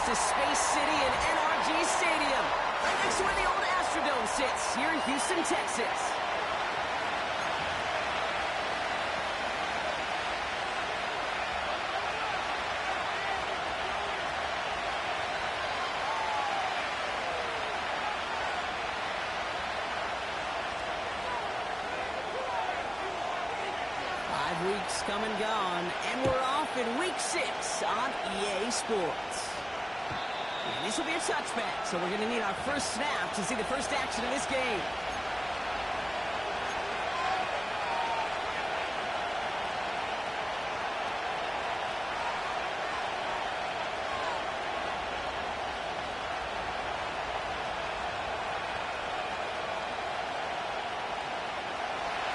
to Space City and NRG Stadium, right next to where the old Astrodome sits here in Houston, Texas. Weeks come and gone, and we're off in week 6 on EA Sports. And this will be a touchback, so we're going to need our first snap to see the first action of this game.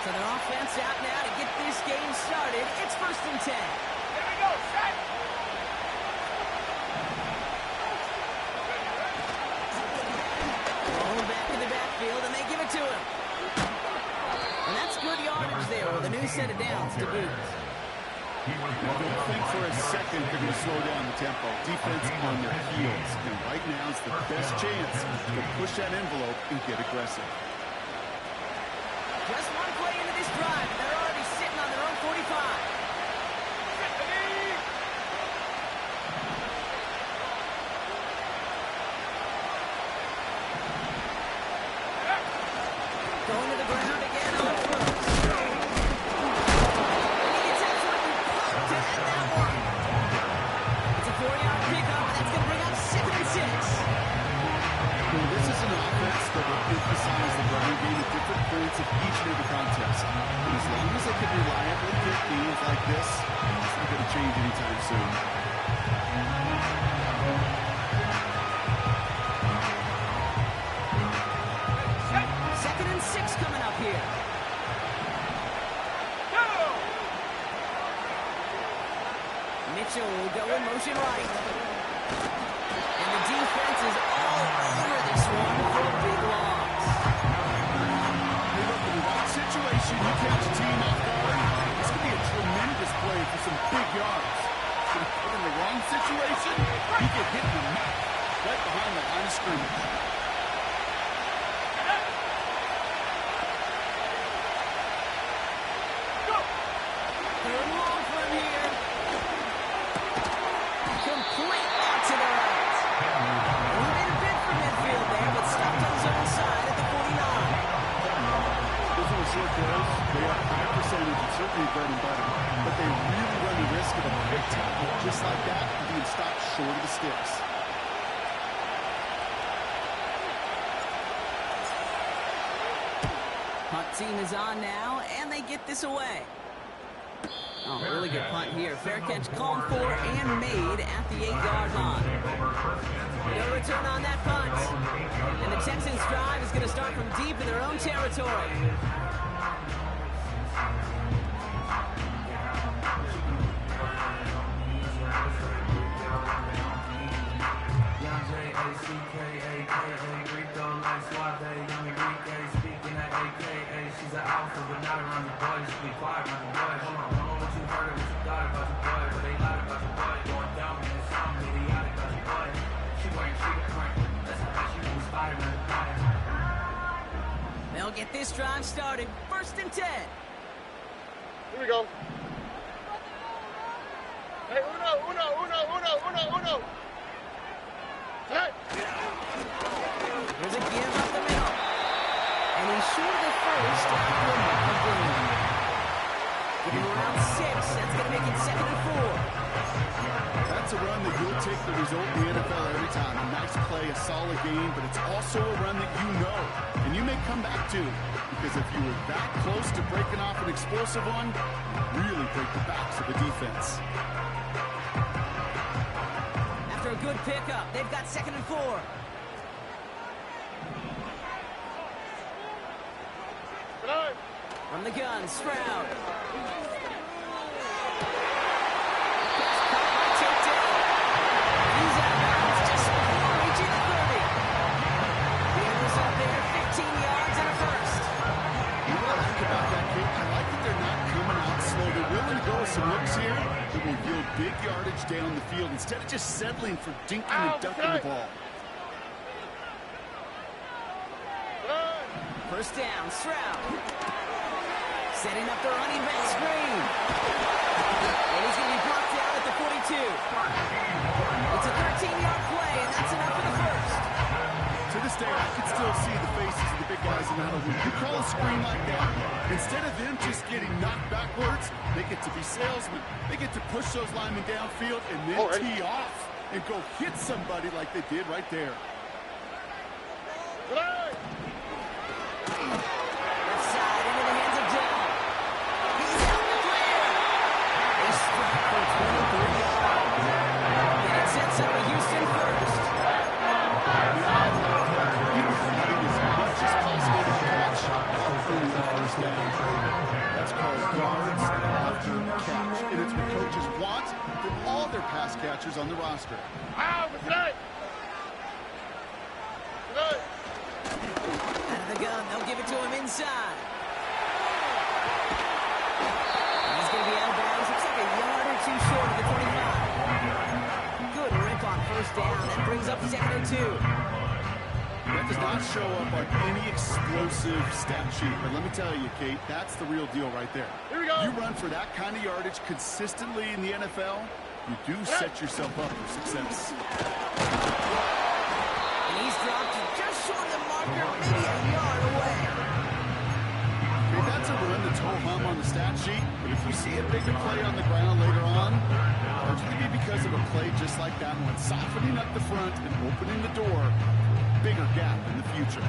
So their offense out now to get this game started. It's 1st and 10. Here we go, set! Rolling back in the backfield, and they give it to him. And that's good yardage there with a new set of downs to boot. Don't think for a second they're going to slow down the tempo. Defense on their heels. And right now is the best chance to push that envelope and get aggressive. Just one play into this drive, and they're already sitting on their own 45. Going to the ground again on first. And he gets absolutely pumped to end that one. It's a 4-yard pickup, and that's going to bring up 2nd and 6. Well, this is an offense that will emphasize the running game at different points of each and every contest. And as long as they can reliably get games like this, it's not going to change anytime soon. Second and 6 coming up here. Mitchell will go in motion right. And the defense is all over this one for a big loss. Hey, look, in the right situation, you catch a team off guard. This could be a tremendous play for some big yards. But in the wrong situation, you get hit in the neck right behind the line of scrimmage. Third and long for him here. Complete out to the right. He made a bid for midfield there, but stopped on his own side at the 49. Those are short throws. They are high percentage and certainly bread and butter. But they really run the risk of a big tackle just like that and being stopped short of the sticks. Punt team is on now, and they get this away. Oh, really good punt here. Fair catch called for and made at the 8-yard line. No return on that punt. And the Texans' drive is going to start from deep in their own territory. She's an alpha, but not around the boys. She be quiet around the boys. Hold on, don't know what you heard or what you thought about your boy, but they lied about your boy. Going down in the sound, idiotic about your boy. She wearing cheetah print. That's how she moves Spider-Man. They'll get this drive started. 1st and 10. Here we go. Hey, uno. Set. There's a give up the middle. And he's short of the first after a month of game. Give him around 6. That's going to make it 2nd and 4. That's a run that you'll take the result in the NFL every time. A nice play, a solid game, but it's also a run that you know, and you may come back to, because if you were that close to breaking off an explosive one, you really break the backs of the defense. After a good pickup, they've got 2nd and 4. From the gun, Stroud. He's out of bounds just before reaching the 30. The Eagles up there, 15 yards and a first. You know what I like about that kick? I like that they're not coming out slow. They're willing to go with some looks here that will yield big yardage down the field and instead of just settling for dinking and ducking the ball. First down, Stroud. Setting up the running back screen. And he's going to be blocked out at the 42. It's a 13-yard play, and that's enough for the first. To this day, I can still see the faces of the big guys in that. You call a screen like that, instead of them just getting knocked backwards, they get to be salesmen. They get to push those linemen downfield and then tee off and go hit somebody like they did right there. Left side into the hands of Dell. He's out the clear. They strike for 23 yards. And it sets up a Houston first. That's called yards after catch. And it's what coaches want from all their pass catchers on the roster. Out of the gun, they'll give it to him inside. He's going to be out of bounds. Looks like a yard or two short of the 25. Good rip on first down. That brings up 2nd and 2. That does not show up on any explosive stat sheet. But let me tell you, Kate, that's the real deal right there. Here we go. You run for that kind of yardage consistently in the NFL, you do set yourself up for success. And he's dropped just short of the marker, maybe a yard away. Okay, that's a run that's ho-hum on the stat sheet, but if you see a bigger play on the ground later on, largely be because of a play just like that one, softening up the front and opening the door, bigger gap in the future.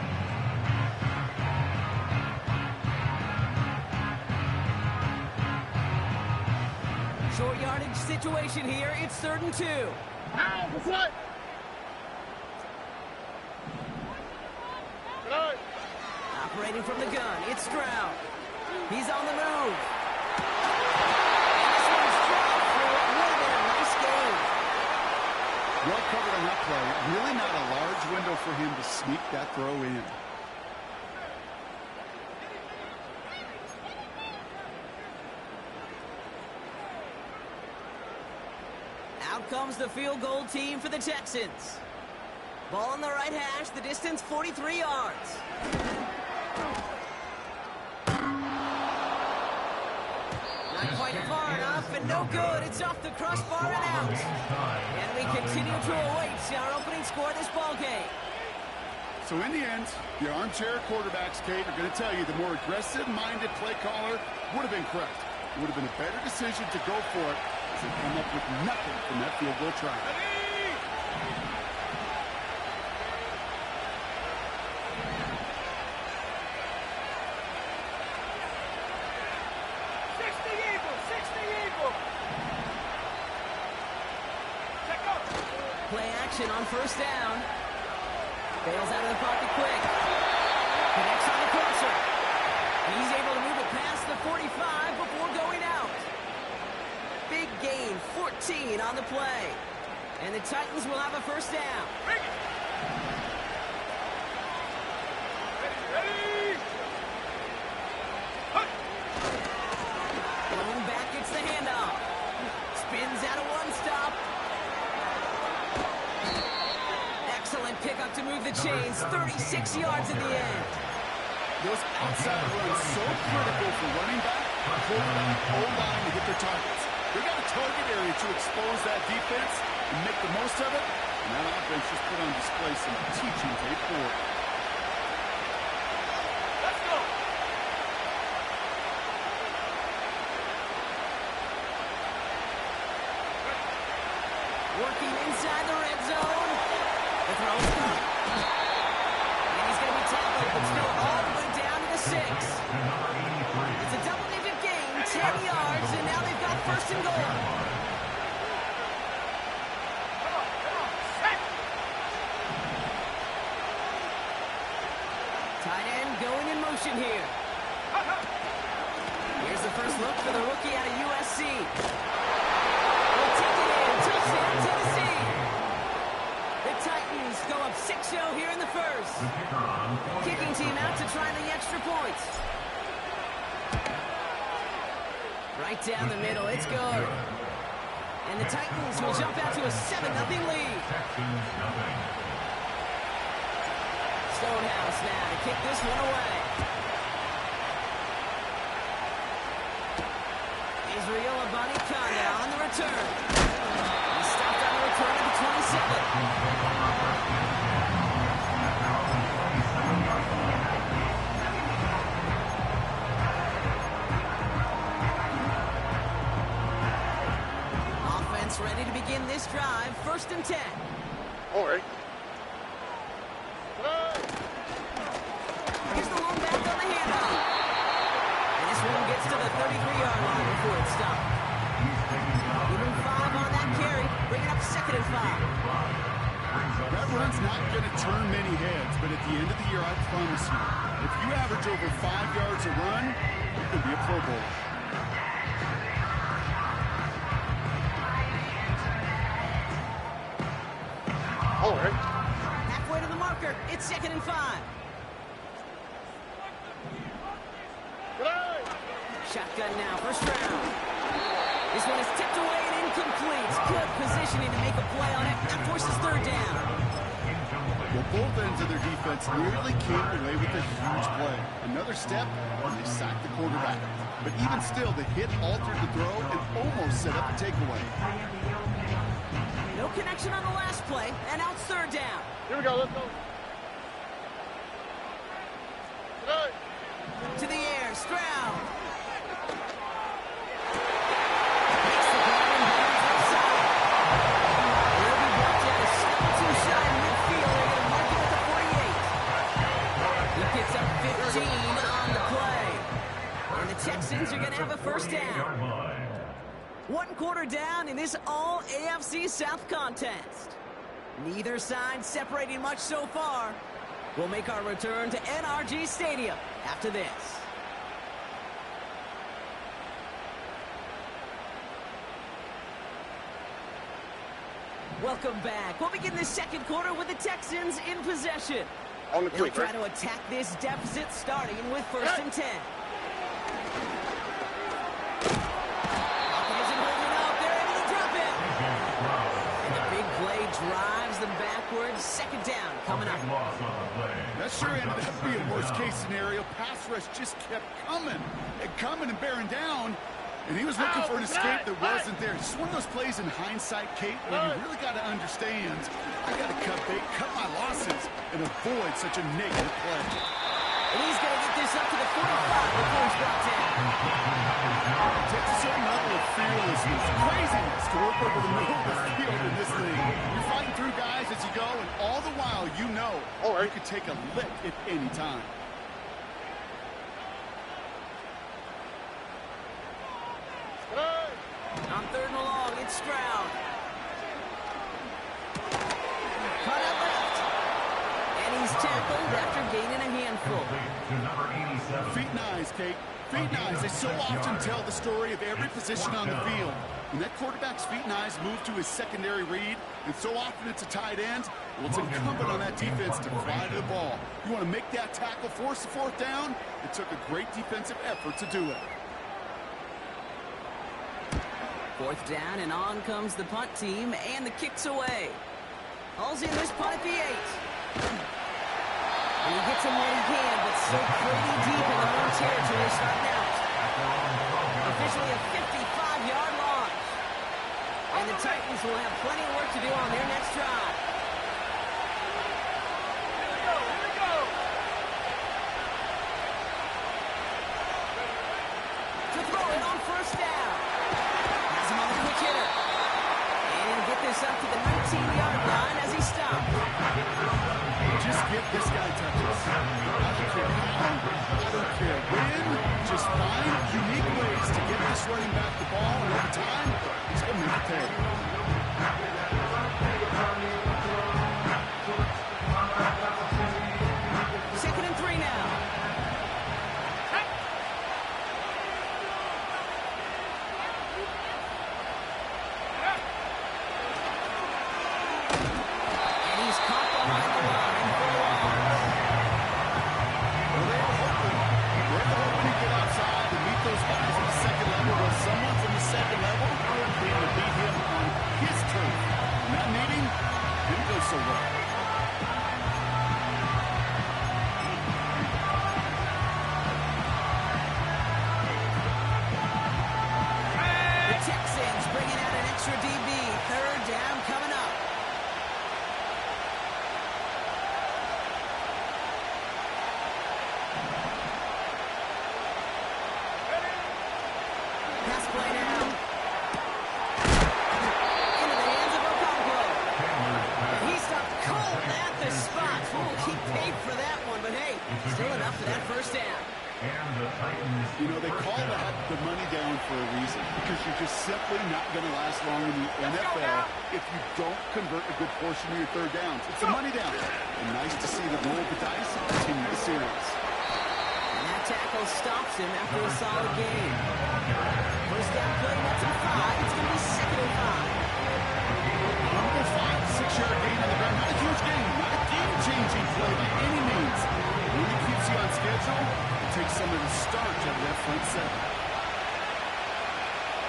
Short yardage situation here. It's 3rd and 2. Operating from the gun, it's Stroud. He's on the move. And this one's dropped for what would have been a nice game. Well covered on that play. Really not a large window for him to sneak that throw in. Out comes the field goal team for the Texans. Ball on the right hash, the distance 43 yards. Not quite far enough, and no good. It's off the crossbar and out. And we continue to await our opening score of this ball game. So in the end, the armchair quarterbacks, Kate, are going to tell you the more aggressive-minded play caller would have been correct. It would have been a better decision to go for it as they come up with nothing from that field goal try. Play action on first down. Bails out of the pocket quick. Connects on the crosser. And he's able to move it past the 45 before going out. Big gain, 14 on the play. And the Titans will have a first down. Going back, gets the handoff. Spins out of one stop. Excellent pickup to move the chains. 36 yards at the end. Those outside runs so critical for running back, quarterback, O-line to hit their targets. They got a target area to expose that defense and make the most of it. And that offense just put on display some teaching tape for it. Let's go. Working inside the red zone. The throw's up. And he's going to be tackled, but still all the way down to the 6. It's a double-digit gain, 10 yards, and now they've got first and goal. Tight end going in motion here. Here's the first look for the rookie out of USC. They'll take it in. Touchdown, Tennessee. The Titans go up 6-0 here in the first. Kicking team out to try the extra points. Right down the middle. It's good. And the Titans will jump out to a 7-0 lead. Stonehouse now to kick this one away. Israel Abanikanda on the return. He stopped on the return at the 27. Ready to begin this drive. 1st and 10. All right. Here's the long back on the handoff. And this one gets to the 33-yard line before it's stopped. Give him 5 on that carry. Bring it up 2nd and 5. That run's not going to turn many heads, but at the end of the year, I promise you, if you average over 5 yards a run, you could be a Pro Bowler. All right. Halfway to the marker. It's 2nd and 5. Shotgun now, 1st round. This one is tipped away and incomplete. Good positioning to make a play on it. That forces 3rd down. Well, both ends of their defense nearly came away with a huge play. Another step, and they sacked the quarterback. But even still, the hit altered the throw and almost set up a takeaway. No connection on the last play, and now it's 3rd down. Here we go. Let's go. To the air, Stroud. Texans are going to have a 1st down. 1 quarter down in this all-AFC South contest. Neither side separating much so far. We'll make our return to NRG Stadium after this. Welcome back. We'll begin the 2nd quarter with the Texans in possession. On the They'll quick, try right? to attack this deficit starting with 1st and 10. Drives them backwards. 2nd down coming up. That sure ended up being worst-case scenario. Pass rush just kept coming and bearing down. And he was looking for an escape that wasn't there. Just one of those plays in hindsight, Kate, where you really got to understand, I got to cut my losses, and avoid such a negative play. And he's going to get this up to the 45 before he's brought down. It takes a certain level of fearlessness, craziness to work over the middle of the field in this league. You're fighting through guys as you go, and all the while you know you could take a lick at any time. On 3rd and long, it's Stroud. Cut out left. And he's tackled after gaining a handful. Feet and eyes, Kate. Feet and eyes. They so often tell the story of every position on the field. When that quarterback's feet and eyes move to his secondary read, and so often it's a tight end, well, it's incumbent on that defense to fly to the ball. You want to make that tackle, force the 4th down? It took a great defensive effort to do it. 4th down, and on comes the punt team, and the kick's away. Hauls in this punt at the 8. And he gets him what he can, but still pretty deep in the home territory starting out. Officially a 55-yard launch. And the Titans will have plenty of work to do on their next drive. Here we go. To throw it on 1st down. Has him on the quick hitter. And he'll get this up to the 19-yard line as he stops. Just get this guy touches. I don't care how, I don't care when. Just find unique ways to get this running back the ball, and over time, he's going to make it pay. 2nd and 3 now. And he's caught behind the line for a loss. Well, they were hoping to get outside and meet those guys at the 2nd level. Well, someone from the 2nd level being to beat him on game, didn't go so well. The Texans bringing out an extra DB. Third down coming up. Pass play now. Into the hands of Okonkwo. And he stopped cold at the spot. Ooh, he paid for that one, but hey, still enough for that first down. You know, they call that the money down for a reason, because you're just simply not going to last long in the NFL if you don't convert a good portion of your third downs. It's a money down. And nice to see the roll of the dice and continue the series. And that tackle stops him after a solid game. First down play, that's a 5. It's going to be second and 5. Number 5, 6-yard gain on the ground. Not a huge gain, not a game-changing play by any means. Really keeps you on schedule. Take some of the starch out of that front seven.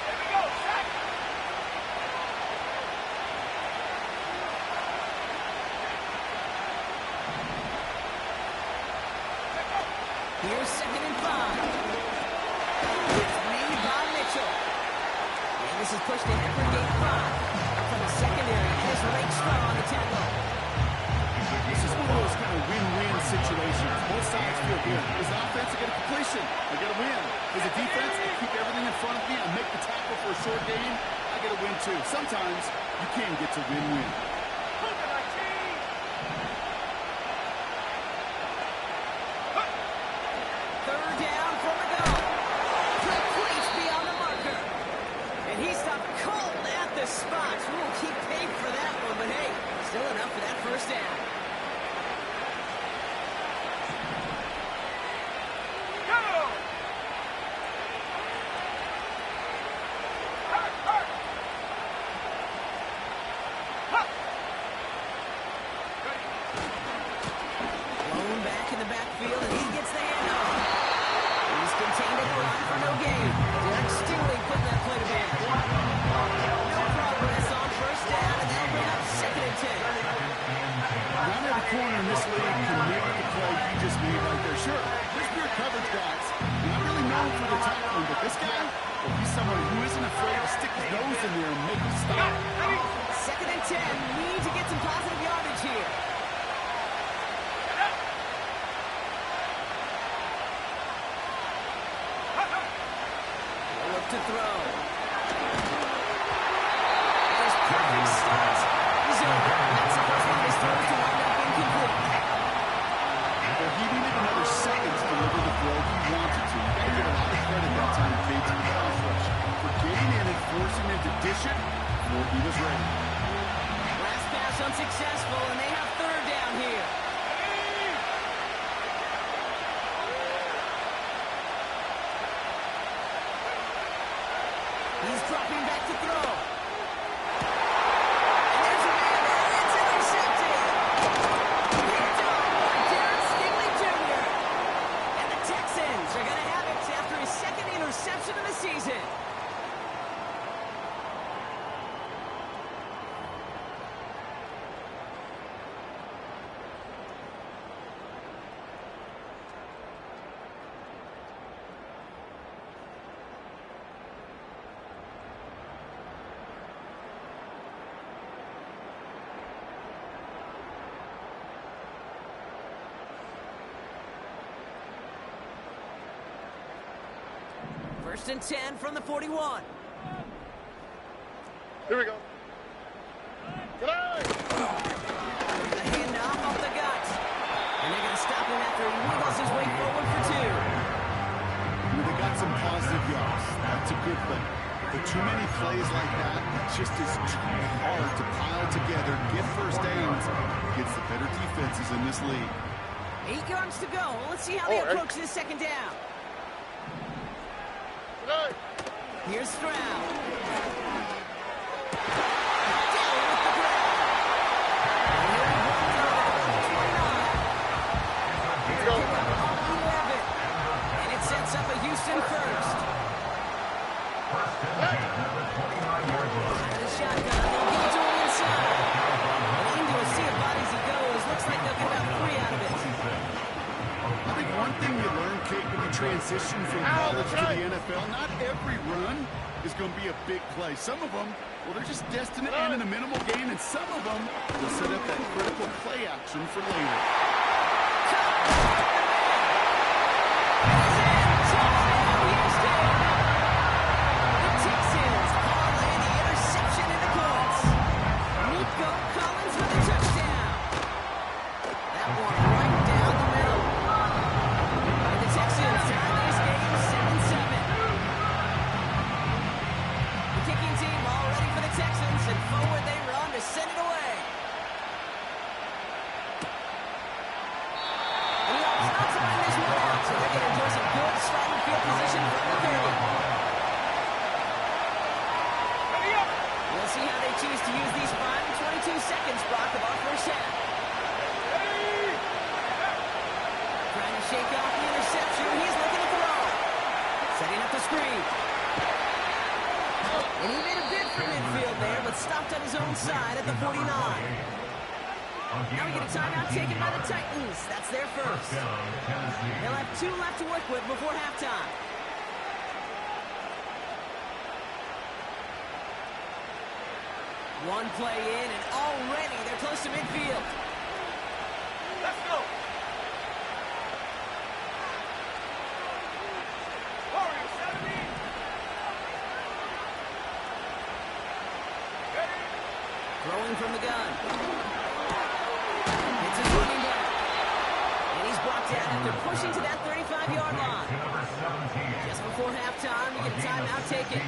Here we go, sack. Here's second and 5. It's made by Mitchell. And this is pushed ahead for game 5. From the secondary, as Rake Strong on the tackle. This is one of those kind of win-win situations. Both sides feel good. As an offense, I get a completion. I get a win. As a defense, I keep everything in front of me. I make the tackle for a short gain. I get a win, too. Sometimes you can get to win-win. Look at my team. Third down from the goal. Complete beyond the marker. And he stopped cold at the spot. Ooh, he paid for that one, but hey, still enough for that first down. Go. Blown back in the backfield, and he gets the handoff. He's contained in the run for no gain. Derek Stingley putting that play to bed. No progress on first down, and that'll bring up second and 10. Not every corner in this league can make the play he just made right there. Sure, there's pure coverage guys. Not really known for the tackling, but this guy, well, he's someone who isn't afraid to stick his nose in there and make a stop. Second and 10. Need to get some positive yardage here. Look to throw. There's perfect start. He's over. That's the first one of his throws to wind up incomplete. Well, he needed another second to deliver the throw he wanted to. You got to give a lot of credit that time, Kate, to the pass rush for getting in and forcing him to dish it before he was ready. Last pass unsuccessful, and they have third down here. He's dropping back to throw. And there's a man there. It's intercepted. Picked up by Derek Stingley Jr. And the Texans are going to have it after his second interception of the season. First and 10 from the 41. Here we go. Good eye. The handoff off the guts. And they're going to stop him after he wiggles his way forward for 2. They got some positive yards. That's a good thing. But too many plays like that, it just is too hard to pile together, get first downs against the better defenses in this league. 8 yards to go. Let's see how they approach this second down. Good eye. Here's Stroud. Down with the grab. And he'll be running around the 29. Here we go. On the 11. And it sets up a Houston first. Out of the shotgun. They'll give it to him inside. transition from college to the NFL, not every run is going to be a big play. Some of them, well, they're just destined to end in a minimal gain, and some of them will set up that critical play action for later. Stopped on his own side at the 49. Now we get a timeout taken by the Titans. That's their first. They'll have 2 left to work with before halftime. One play in, and already they're close to midfield. Let's go. Warriors, 70. Throwing from the gun. It's his running back. And he's brought down after pushing to that 35-yard line. Just before halftime, you get a timeout taken.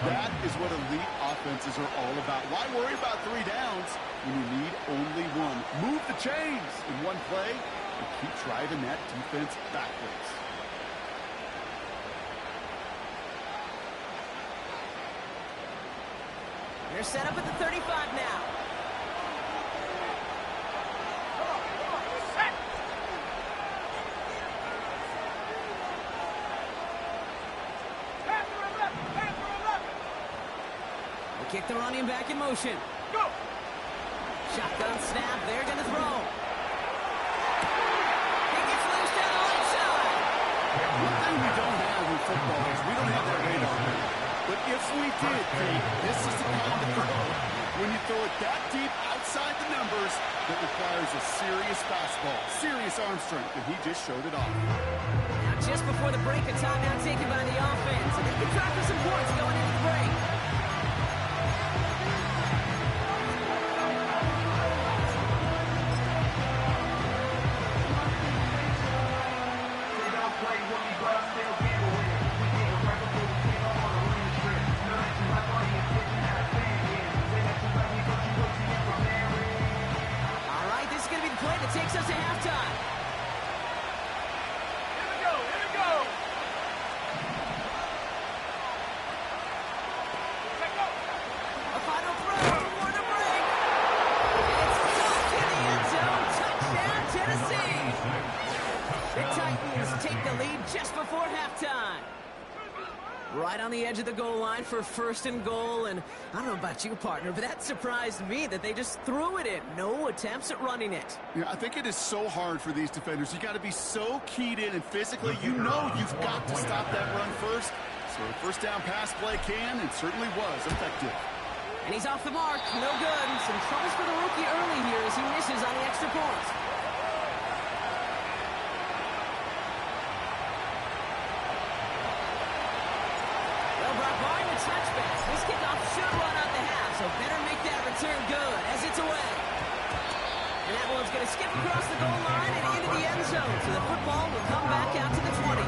That is what elite offenses are all about. Why worry about 3 downs when you need only 1? Move the chains in one play and keep driving that defense backwards. They're set up at the 35 now. Set. They kick the running back in motion. Go. Shotgun snap. They're going to throw. He gets loose down the right side. One thing we don't have in football is we don't have that radar. But if we did, Pete, this is the kind of throw. When you throw it that deep outside the numbers, that requires a serious fastball, serious arm strength, and he just showed it off. Now just before the break, a timeout taken by the offense. And they can try for some points going into the break. Takes us to halftime. Here we go. Here we go. Let go. A final throw for the break. It's stuffed in the end zone. Touchdown, Tennessee. The Titans take the lead just before halftime. Right on the edge of the goal line for 1st and goal, and I don't know about you, partner, but that surprised me that they just threw it in. No attempts at running it. Yeah, I think it is so hard for these defenders. You got to be so keyed in, and physically, you know you've got to stop that run first. So a first down pass play can, and certainly was effective. And he's off the mark. No good. Some troubles for the rookie early here as he misses on the extra point. Touchback. This kickoff should run out the half, so better make that return good as it's away. And that one's going to skip across the goal line and into the end zone, so the football will come back out to the 20.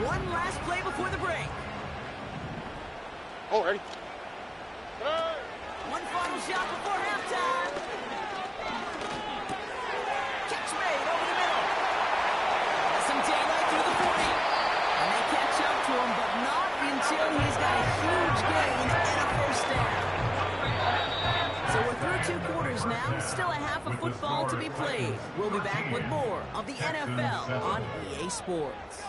One last play before the break. Oh, ready. One final shot before halftime. Catch made over the middle. Some daylight through the 40. And they catch up to him, but not until he's got a huge gain and a first down. So we're through 2 quarters now. Still a half of football to be played. We'll be back with more of the NFL on EA Sports.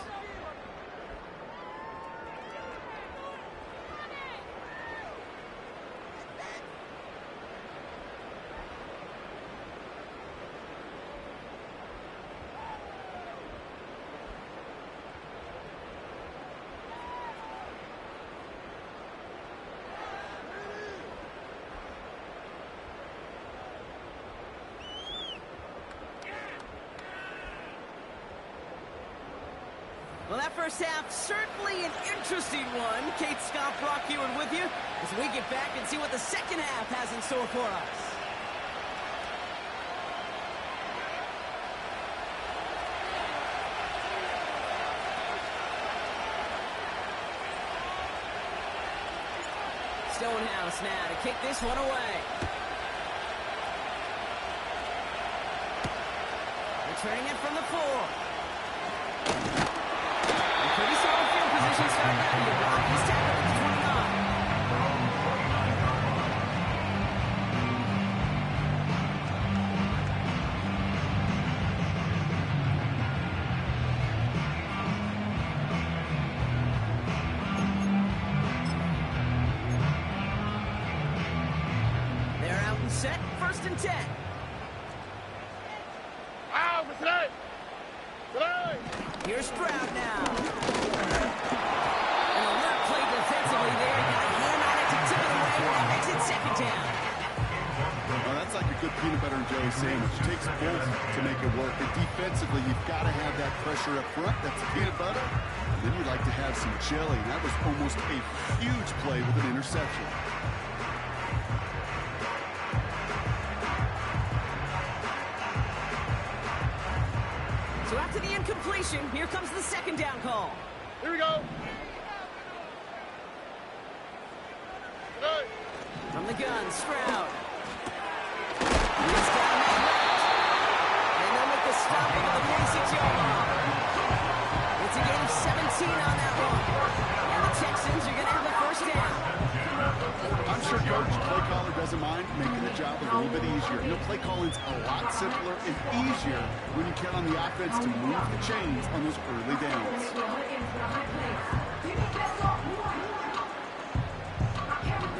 Well, that first half, certainly an interesting one. Kate Scott Brock here with you as we get back and see what the second half has in store for us. Stonehouse now to kick this one away. Returning it from the 4. And pretty solid field position starting out here. Brock, he's tackled at the 29. They're out and set. 1st and 10. Here's Stroud now. An alert play defensively there. Got a hand on it to tip it away. That makes it 2nd down. Well, that's like a good peanut butter and jelly sandwich. It takes both to make it work. And defensively, you've got to have that pressure up front. That's peanut butter. And then you'd like to have some jelly. And that was almost a huge play with an interception. So after the incompletion, here comes the 2nd down call. Here we go. From the gun, Stroud. He's down that left. And they'll make the stop at the 46-yard line. It's a gain of 17 on that one. And the Texans are going to have the 1st down. I'm sure Coach play caller doesn't mind making the job a little bit easier. You know, play calling's a lot simpler and easier when you count on the offense to move the chains on those early downs.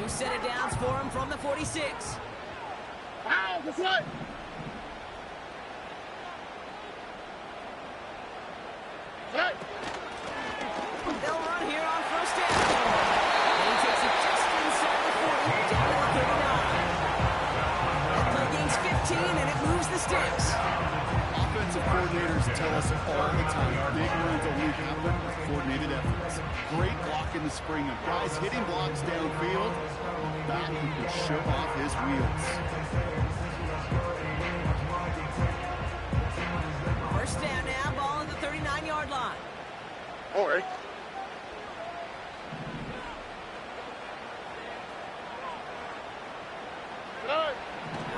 New set of downs for him from the 46. Wow, that's right. They'll run here on 1st down. And he takes it just inside the 40, down to the 39. That play gains 15, and it moves the sticks. Offensive coordinators tell us all the time, big runs only happen with coordinated efforts. Great block in the spring of guys hitting blocks downfield. Back who can show off his wheels. 1st down now, ball at the 39-yard line. All right.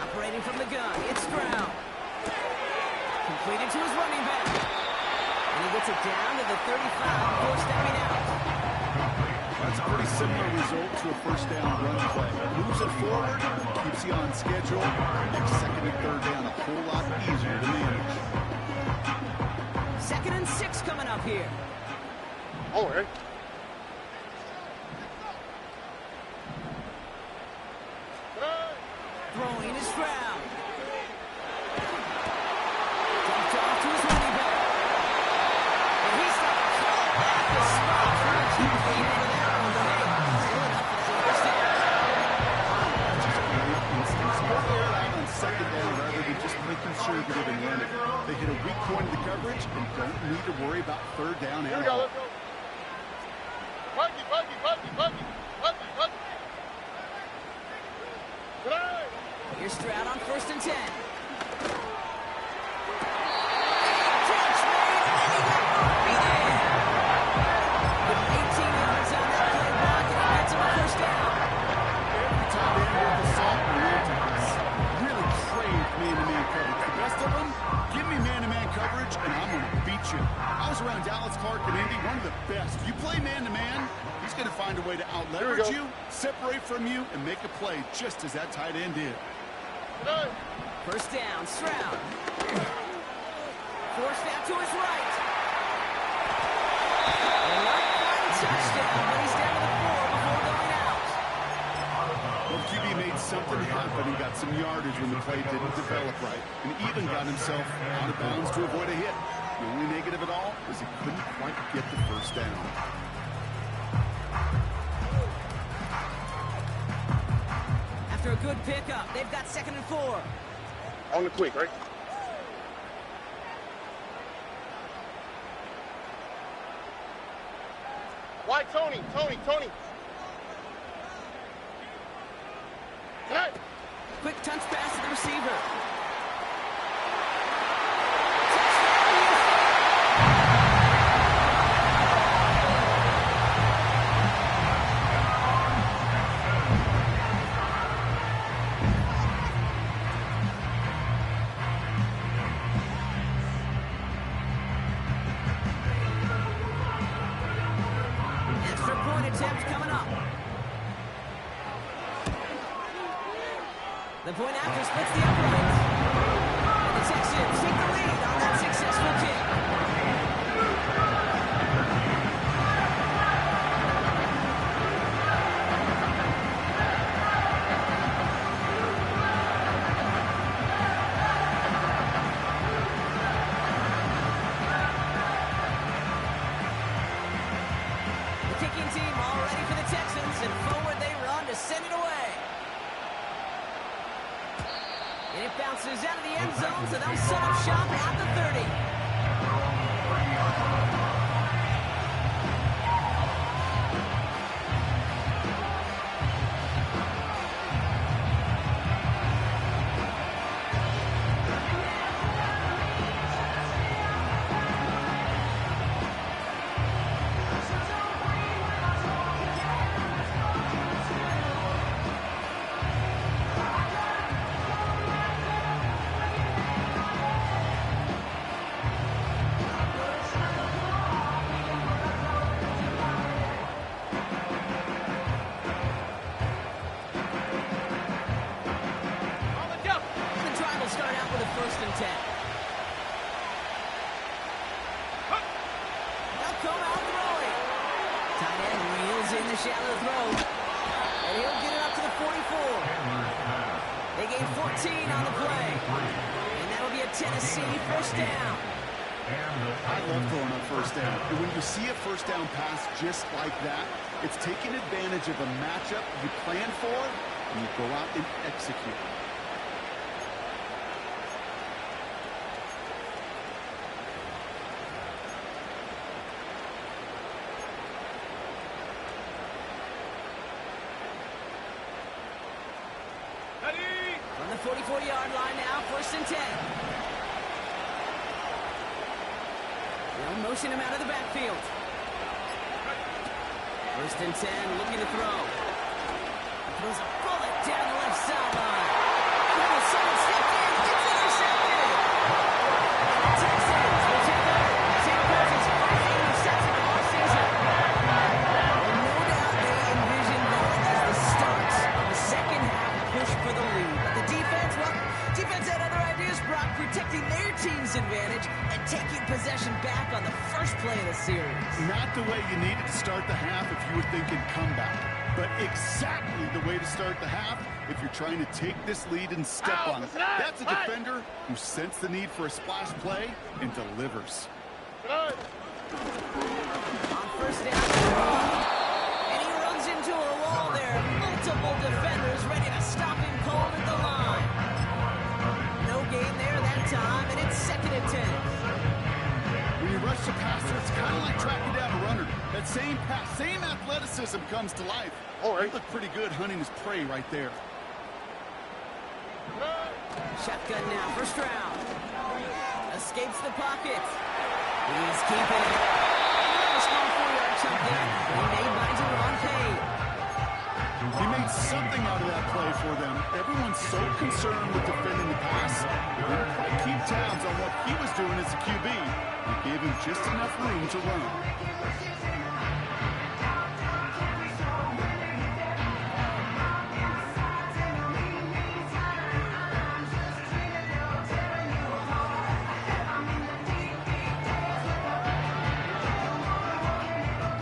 Operating from the gun, it's Stroud. Completed to his running back. And he gets it down to the 35 before stepping out. That's a pretty similar result to a 1st down run play. Moves it forward, keeps you on schedule, makes 2nd and 3rd down a whole lot easier to manage. 2nd and 6 coming up here. All right. Throwing is Stroud. Dumped off to his running back. And he's got at the spot. Keep feet into that one. Still enough for the 1st down. On 2nd down, rather than just play conservative and run it. They hit a weak point of the coverage and don't need to worry about 3rd down at all. Let's go. Buggy. Here's Stroud on 1st and 10. Catch made, and he got Murphy there. With 18 yards on that play block, and he gets him a 1st down. Every time they work assault and antics, really crave man-to-man coverage. The best of them, give me man-to-man coverage, and I'm going to beat you. I was around Dallas, Clark, and Indy, one of the best. You play man-to-man, he's going to find a way to out-leverage you, separate from you, and make a play just as that tight end did. 1st down, Stroud. Forced out to his right. And not quite a touchdown, but he's down to the 4 before going out. Well, QB made something happen. He got some yardage when the play didn't develop right, and even got himself out of bounds to avoid a hit. The only negative at all was he couldn't quite get the 1st down. After a good pickup, they've got 2nd and 4. On the quick, right? Tony. Hey. Quick touch pass to the receiver. Extra point attempt coming up. The point after splits the uprights. And the Texans take the lead on that successful kick. The kicking team all ready for the Texans, and forward they run to send it away. And it bounces out of the end zone, so they'll set up shop at the 30. The drive will start out with a 1st and 10. They'll come out throwing. Tight end wheels in the shallow throw. And he'll get it up to the 44. They gain 14 on the play. And that'll be a Tennessee 1st down. I love throwing on 1st down. And when you see a 1st down pass just like that, it's taking advantage of a matchup you plan for, and you go out and execute. On the 44-yard line now, 1st and 10. They'll motion him out of the backfield. 1st and 10, looking to throw. Throws a bullet down the left sideline. Oh, someone stepped in. It's intercepted. The Texans will take over Sam Cousins' 1st interception of all season. And no doubt they envisioned that as the start of the second half push for the lead. But the defense, well, defense had other ideas, Brock, protecting their team's advantage and taking possession back on the first play of the series. Not the way you needed to start the half if you were thinking comeback, but exactly the way to start the half if you're trying to take this lead and step on it. That's a defender who sensed the need for a splash play and delivers. On 1st down, and he runs into a wall there. Multiple defenders ready to stop him cold at the line. No gain there that time, and it's 2nd and 10. When you rush the passer, it's kind of like tracking down a runner. That same pass, same athleticism comes to life. All right. He looked pretty good hunting his prey right there. Shotgun now, 1st round. Escapes the pocket. He's keeping it. A small 4-yard chunk there. He made by Deron Payne. He made something out of that play for them. Everyone's so concerned with defending the pass. They didn't quite keep tabs on what he was doing as a QB. He gave him just enough room to run.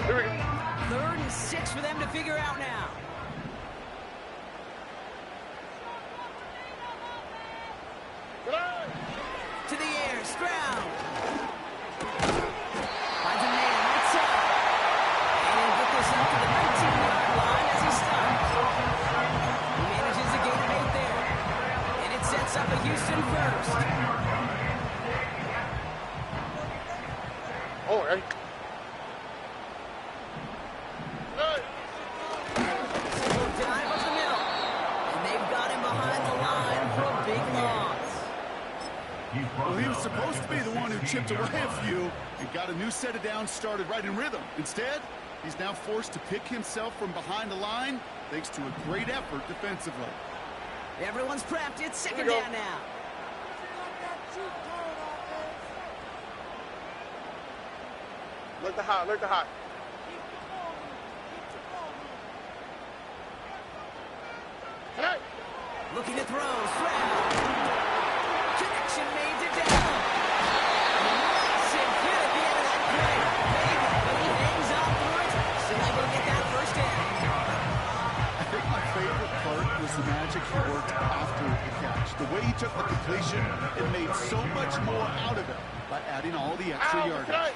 Here we go. 3rd and 6 for them to figure out now. To the air, Stroud. Finds a man, right side. And he'll get this up to the 19-yard line as he stops. He manages a gain of 8 there. And it sets up a Houston 1st. All right. have chipped away a few and got a new set of downs started right in rhythm. Instead, he's now forced to pick himself from behind the line thanks to a great effort defensively. Everyone's prepped. It's second down now. Look the hot, look the hot. Hey! Looking to throw. Stroud. Connection made to down. Massive hit at the end of that play. Big, but he hangs on through it. Still able to get that first down. I think my favorite part was the magic he worked after the catch. The way he took the completion and made so much more out of it by adding all the extra yardage.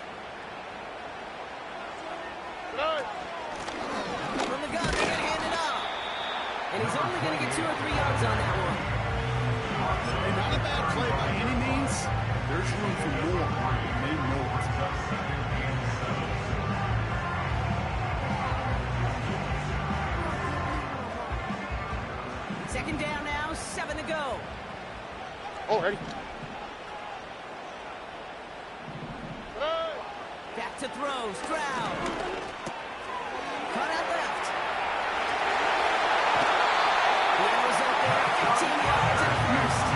From the gun, they're going to hand it off. And he's only going to get 2 or 3 yards on that one. And not a bad play by any means. There's room for more. And they know it. Second down now, 7 to go. Already. Back to throw, Stroud. Cut out left. The arrow's up there, 15 yards at first.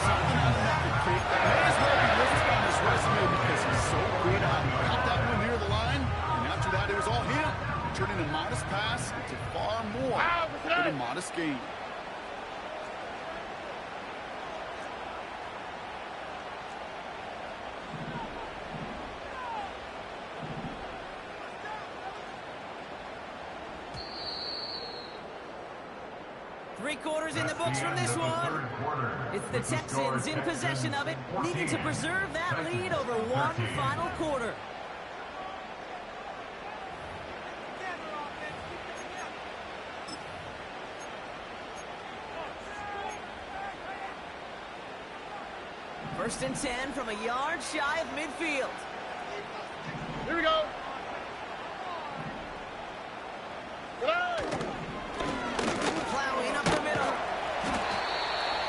Something out of that kick that may as well be listed on his resume because he's so good at it. Got that one near the line, and after that it was all him, turning a modest pass into far more than a modest gain. Three-quarters in the books from this one. It's the Texans in possession of it, needing to preserve that lead over one final quarter. First and 10 from a yard shy of midfield. Here we go. Plowing up the middle.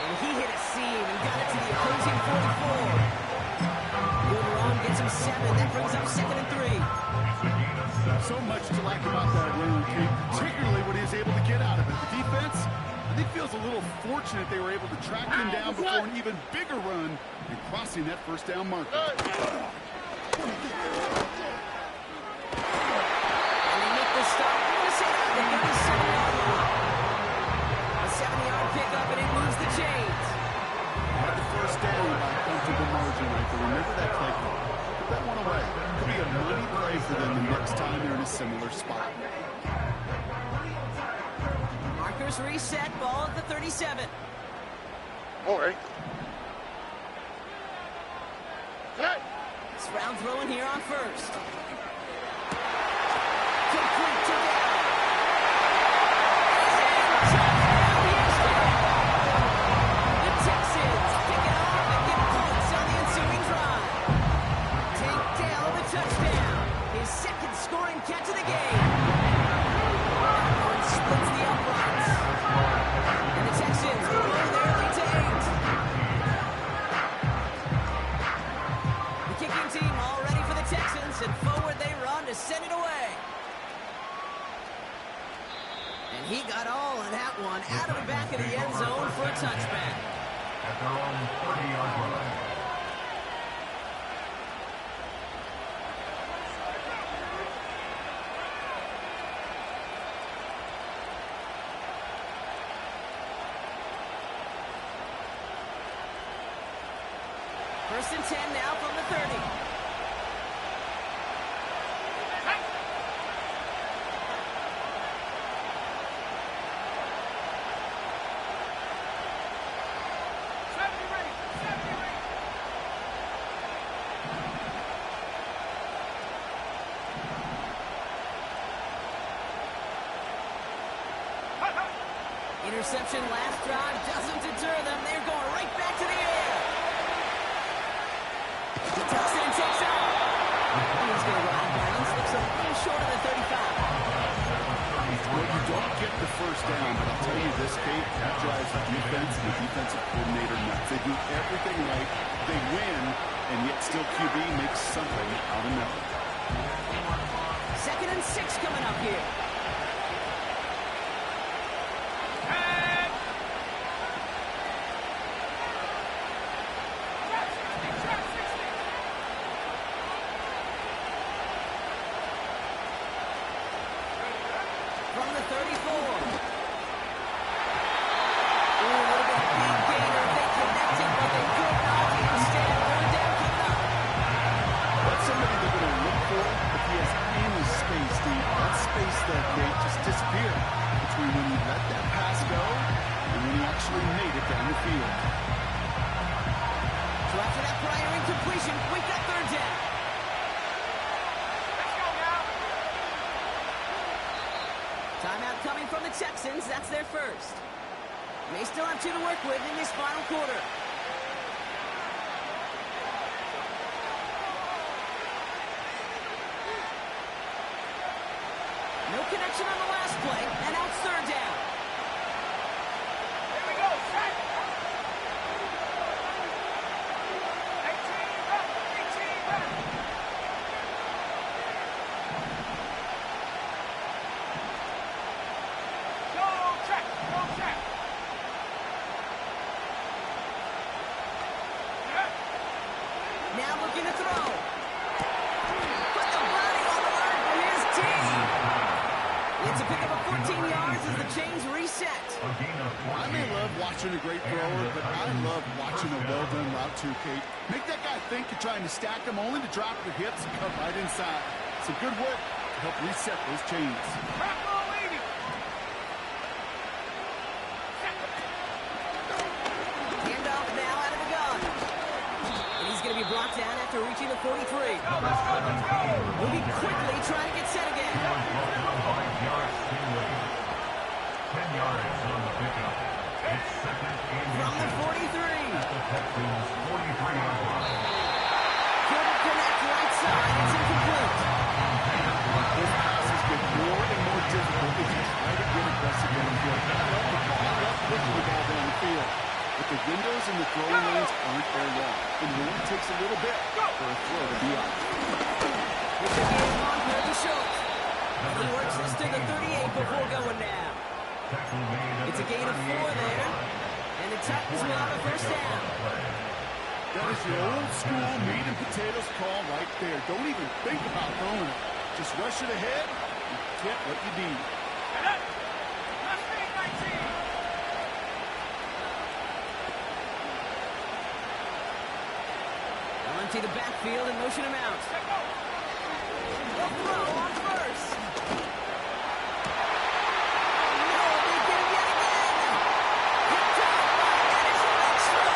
And he hit a seam and got it to the opposing 44. Good run, gets him 7. That brings up 2nd and 3. So much to like about that run, Kate, particularly what he was able to get out of it. The defense, I think, feels a little fortunate they were able to track him down before an even bigger run and crossing that first down marker. And they make the stop. The 37-yard line. A 7-yard pickup, and it moves the chains. Had the first down by a comfortable margin, right? But remember that play call. Put that one away. Could be a money play for them the next time they're in a similar spot. Markers reset, ball at the 37. Already. Stroud throwing here on first. Complete to down. The Texans pick it off and get points on the ensuing drive. Tank Dell with a touchdown. His second scoring catch of the game. One splits the uprights. And the Texans blow their lead to 8. The kicking team all ready for the Texans, and forward they run to send it away. And he got all of that one out of the back of the end zone for a touchback. At their own 30-yard line. First and 10 now from the 30. Interception last drive doesn't deter them. They're going right back to the air. He tucks it and takes off. He's going to ride bounds. Looks a little short of the 35. Well, you don't get the first down, but I'll tell you this, Kate, that drives the defense and the defensive coordinator nuts. They do everything right. They win and yet still QB makes something out of nothing. 2nd and 6 coming up here. From the 34. Ooh, a little bit of big gainer. They connected, but they could not. Instead, 3rd down coming up. That's somebody they're going to look for if he has any space, Steve. That space that they just disappeared between when he let that pass go and when he actually made it down the field. So after that prior incompletion, we've got 3rd down. Timeout coming from the Texans. That's their first. They still have 2 to work with in this final quarter. No connection on the last play, and now it's 3rd down. Here we go, set. 18 back. Go check. Now looking to throw. Put the body on the line for his team. It's a pickup of 14 yards as the chains reset. I may love watching a great thrower, but I love watching a well-done route too, Kate. Make that guy think you're trying to stack him only to drop your hips and cut right inside. Some good work to help reset those chains. Handoff now out of the gun. And he's going to be brought down after reaching the 43. Moving quickly, trying to get set again. 10 yards on the pickup. It's 2nd and From the 43. the Texans' 43-yard line. Couldn't connect right side. It's incomplete. Those passes get more and more difficult as you try to get aggressive downfield. I love pushing the ball down the field, but the windows and the throwing lanes aren't there long. It only takes a little bit for a throw to be out. With the game on for the Schultz. He works this to the 38 before going down. It's a gain of 4 there, and the Titans will have a 1st down. That is your old school meat and potatoes call right there. Don't even think about throwing it. Just rush it ahead and get what you need. Empty the backfield and motion him out. A throw on 1st. No, they get him yet again. Picked up by Madison Extra.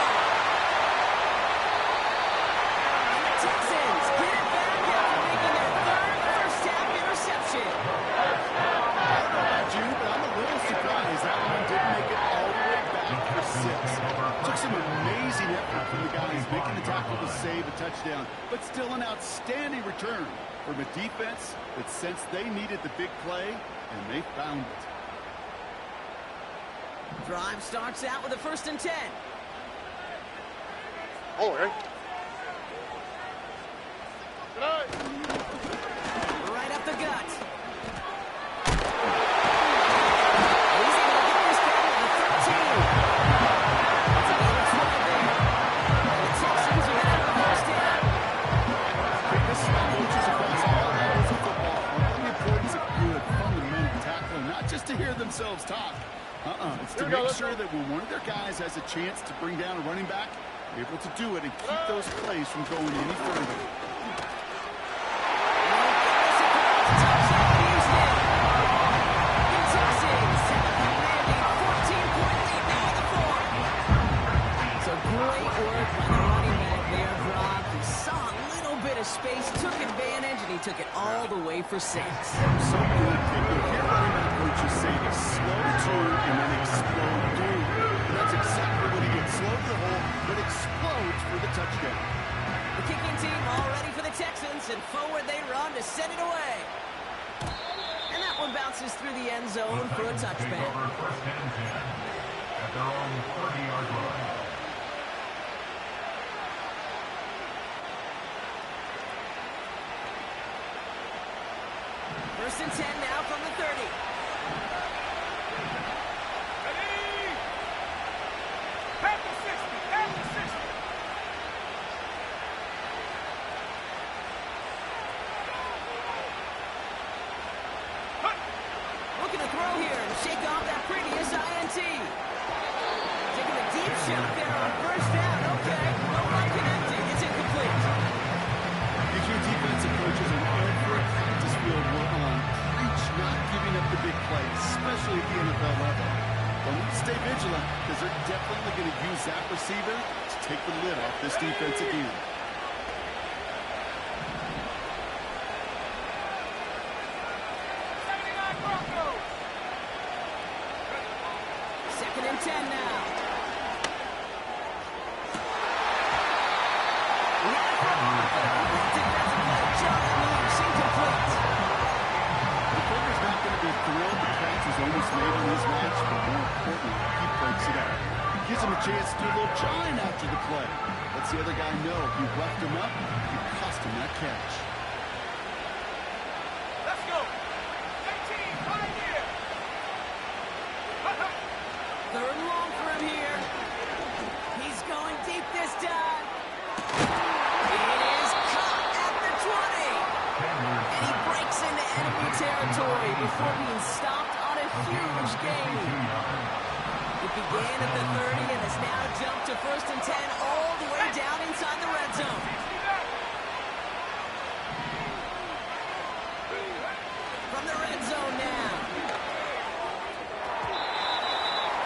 And the Texans get it back after making their 3rd first-half interception. I don't know about you, but I'm a little surprised that one didn't make it all the way back for 6. Took some amazing effort from the guys making the tackle to save a touchdown, but still an outstanding return from a defense that sensed they needed the big play, and they found it. Drive starts out with a 1st and 10. Oh, Harry. Good night. Right up the gut. He's able to get this down to the 13. It's a gain of 12 there. And the Texans are going to have a 1st down. This is why coaches across all levels of football are the importance of good, fundamental tackling, not just to hear themselves talk. It's to make sure that when one of their guys has a chance to bring down a running back, they're able to do it and keep those plays from going any further. Space, took advantage, and he took it all the way for 6. So good. You hear running back coaches say to slow to and then explode through. And that's exactly what he did. Slow to the hole, but explodes for the touchdown. The kicking team all ready for the Texans, and forward they run to send it away. And that one bounces through the end zone for a touchback. Over 1st and 10 at their own 40-yard line. First and 10 now from the 30. Ready? Half the 60. Half the 60. Looking to throw here and shake off that previous INT. Taking a deep shot there on first down. Okay, no one connecting. It's incomplete. If your defensive coaches on every practice field will preach not giving up the big plays, especially at the NFL level. But we stay vigilant because they're definitely going to use that receiver to take the lid off this defense again. Second and 10 now. The quarter's not going to be thrilled the catch is almost made in this match, but more importantly, he breaks it out. He gives him a chance to do a little giant after the play. Lets the other guy know if he roughed him up, he cost him that catch. Let's go. 18, right here. Third and long for him here. He's going deep this time. It is caught at the 20. And he breaks into enemy territory before being stopped on a huge gain. It began at the 30 and has now jumped to first and 10 all the way down inside the red zone. From the red zone now.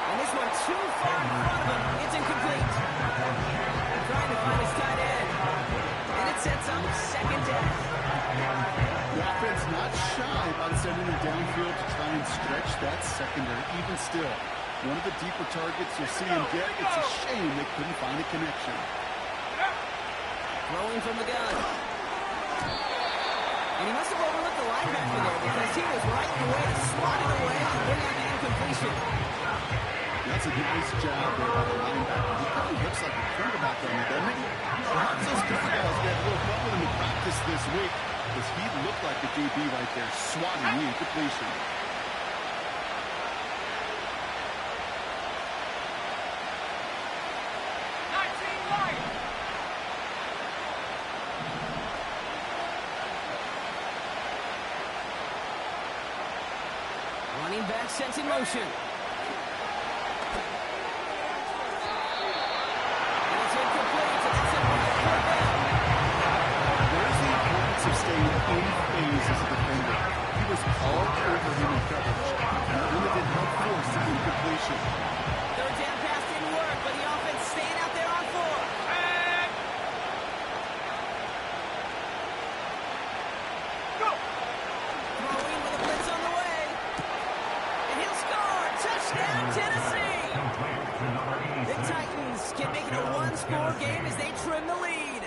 And this one too far in front of him. It's incomplete. Trying to find his tight end. And it sets up second down. The offense not shy about sending him downfield to try and stretch that secondary. Even still, one of the deeper targets you'll see him get. It's a shame they couldn't find a connection. Throwing from the gun. And he must have overlooked the linebacker there because he was right in the way to swat it away and bring out the incompletion. That's a nice job there by the linebacker. He probably looks like a quarterback on me, doesn't he? Perhaps those cover guys got a little fun with him in practice this week because he looked like a DB right there, swatting the incompletion. Running back sent in motion. And it's incomplete. That's a big putback. There's the importance of staying in phase as a defender. He was all over him in coverage. And it really did help force the incompletion. Third down pass didn't work, but the offense staying out there on 4. Go. Throwing with a blitz on the way. And he'll score. Touchdown, Tennessee. The Titans can make it a one-score game as they trim the lead.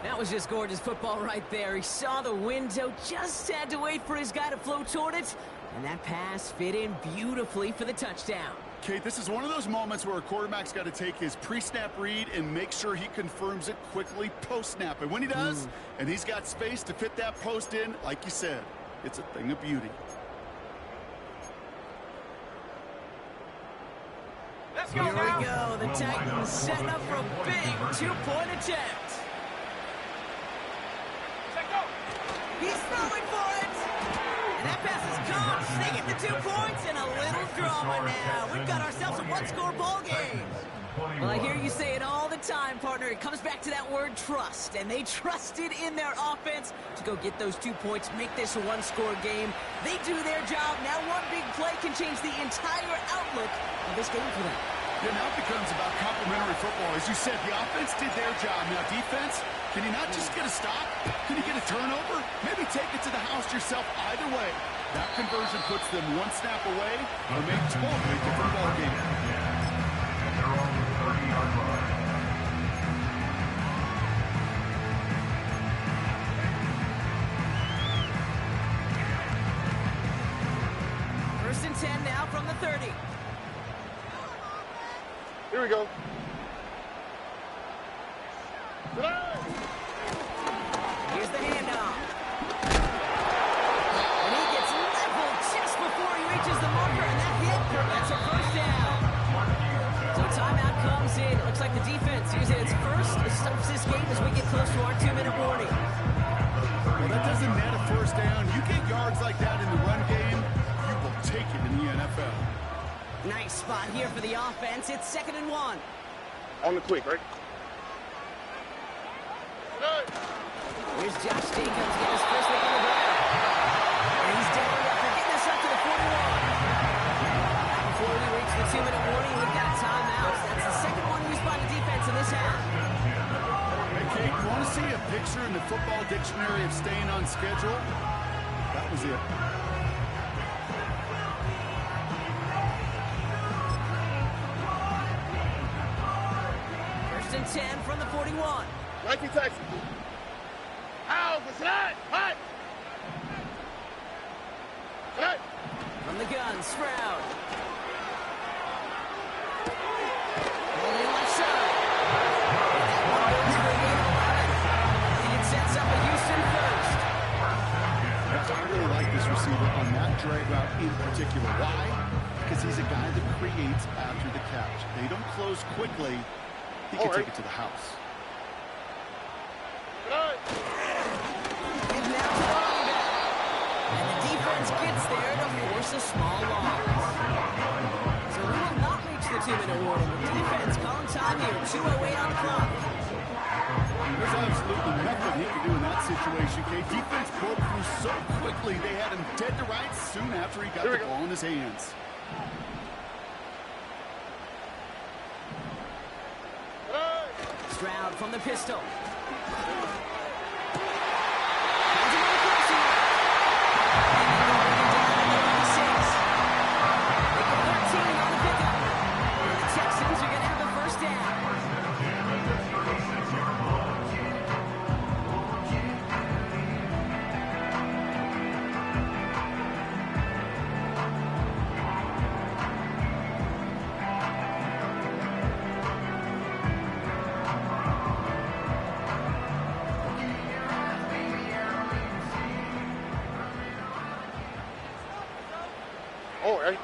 That was just gorgeous football right there. He saw the window, just had to wait for his guy to flow toward it. And that pass fit in beautifully for the touchdown. Kate, this is one of those moments where a quarterback's got to take his pre-snap read and make sure he confirms it quickly post-snap. And when he does, and he's got space to fit that post in, like you said, it's a thing of beauty. Let's go Here now. we go. The Titans setting up for a big two-point attempt. Set go. He's throwing for it. And that pass is caught. They get the 2 points and a little drama now. We've got ourselves a one-score ball game. Well, I hear you say it all the time, partner. It comes back to that word trust. And they trusted in their offense to go get those 2 points, make this a one-score game. They do their job. Now one big play can change the entire outlook of this game for them. Yeah, now it becomes about complementary football. As you said, the offense did their job. Now defense, can you not just get a stop? Can you get a turnover? Maybe take it to the house yourself. Either way, that conversion puts them one snap away from a totally different ball game. They're on the 30-yard line. First and 10 now from the 30. Here we go. Here's the handoff. in. It looks like the defense using its first stops this game as we get close to our 2-minute warning. Well, that doesn't net a first down. You get yards like that in the run game, you will take it in the NFL. Nice spot here for the offense. It's 2nd and 1. On the quick, right? Here's Josh Jacobs getting his first look on the ground. And he's down after getting us up to the 41. Before we reach the 2-minute warning, we've got timeouts. That's the second one used by the defense in this half. Hey, Kate, you want to see a picture in the football dictionary of staying on schedule? That was it. First and 10 from the 41. Nike Texas. Out, the slide, hot. Slide. From the gun, Stroud. On the left side. That one goes for a gain of 11. And it sets up a Houston first. I really like this receiver on that drag route in particular. Why? Because he's a guy that creates after the catch. They don't close quickly. He can take it to the house. And now to the running back. And the defense gets there to force a small loss. So we will not reach the 2-minute warning. The defense calling time here. 2:08 on the clock. There's absolutely nothing he can do in that situation, Kate. Defense broke through so quickly, they had him dead to rights soon after he got the ball in his hands. Stroud from the pistol. All right.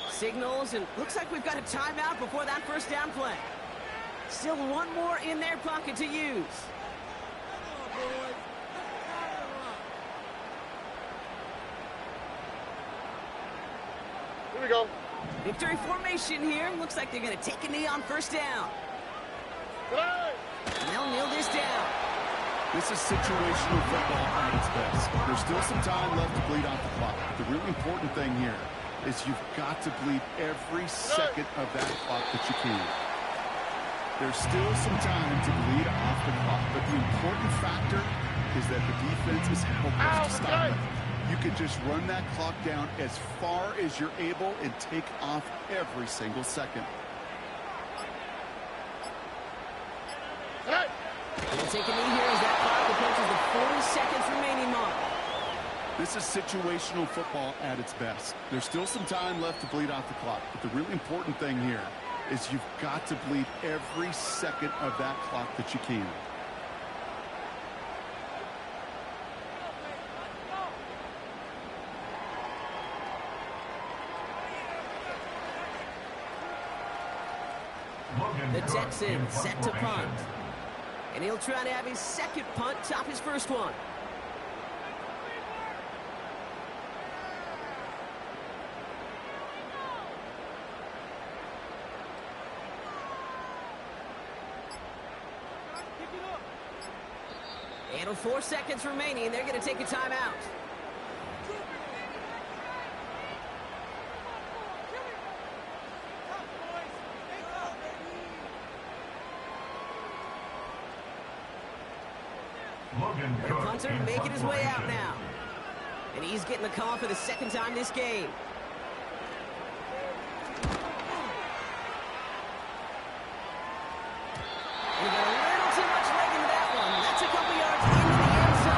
Signals, and looks like we've got a timeout before that first down play. Still one more in their pocket to use. Here we go. Victory formation here. Looks like they're going to take a knee on first down. And they'll kneel this down. This is situational football at its best. There's still some time left to bleed off the clock. The really important thing here is you've got to bleed every second of that clock that you can. There's still some time to bleed off the clock, but the important factor is that the defense is helpless to stop it. You can just run that clock down as far as you're able and take off every single second. We'll take a knee here as that clock approaches the 40 seconds remaining mark. This is situational football at its best. There's still some time left to bleed off the clock, but the really important thing here is you've got to bleed every second of that clock that you can. The Texans set to punt. And he'll try to have his second punt top his first one. And with 4 seconds remaining, they're going to take a timeout. The punter making his way out now. And he's getting the call for the second time this game.